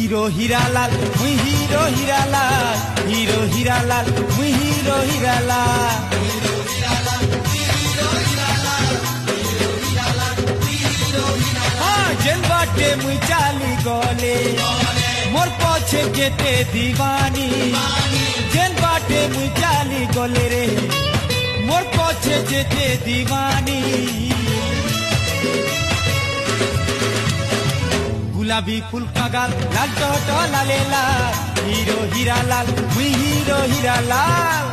Hero Hiralal মুই hero Hiralal, hero Hiralal মুই hero Hiralal. যেন বাটে মুই চালি গলে মোর পছে যেতে দিবানি, যেন বাটে মুই চালি গলে রে মোর পছে যেতে দিবানি। गुलाबी फूल का गाल लाल टोटो लाले लाल, हिरो हीरा लाल मुई हिरो हीरा लाल।